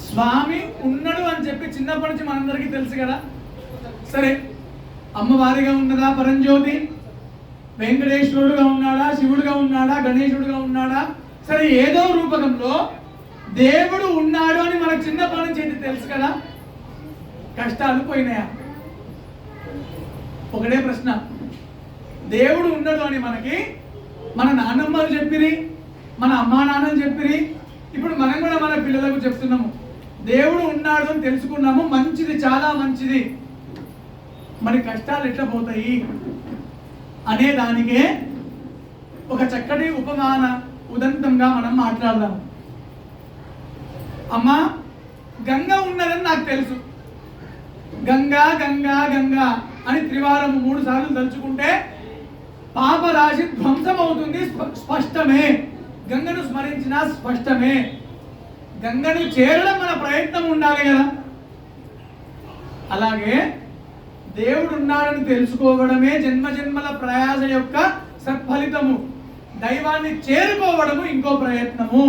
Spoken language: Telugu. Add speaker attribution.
Speaker 1: స్వామి ఉన్నాడు అని చెప్పి చిన్నప్పటి నుంచి మనందరికీ తెలుసు కదా. సరే, అమ్మవారిగా ఉన్నదా పరంజ్యోతి, వెంకటేశ్వరుడుగా ఉన్నాడా, శివుడుగా ఉన్నాడా, గణేశుడుగా ఉన్నాడా, సరే ఏదో రూపకంలో దేవుడు ఉన్నాడు అని మనకు చిన్నప్పటి నుంచి ఏంటి తెలుసు కదా. కష్టాలు పోయినాయా? ఒకటే ప్రశ్న. దేవుడు ఉన్నాడు అని మనకి మన నాన్నమ్మలు చెప్పిరి, మన అమ్మా నాన్నలు చెప్పిరి, ఇప్పుడు మనం కూడా మన పిల్లలకు చెప్తున్నాము. దేవుడు ఉన్నాడు అని తెలుసుకున్నాము, మంచిది, చాలా మంచిది. మరి కష్టాలు ఎట్లా పోతాయి అనే దానికే ఒక చక్కటి ఉపమాన ఉదంతంగా మనం మాట్లాడదాం. అమ్మా, గంగ ఉన్నదని నాకు తెలుసు. గంగా గంగా గంగా అని త్రివారము 3 సార్లు తలుచుకుంటే పాపరాశి ధ్వంసం అవుతుంది, స్పష్టమే. గంగను స్మరించిన స్పష్టమే. గంగను చేరడం మన ప్రయత్నం ఉండాలి కదా. అలాగే దేవుడు ఉన్నాడని తెలుసుకోవడమే జన్మ జన్మల ప్రయాస యొక్క సత్ఫలితము. దైవాన్ని చేరుకోవడము ఇంకో ప్రయత్నము.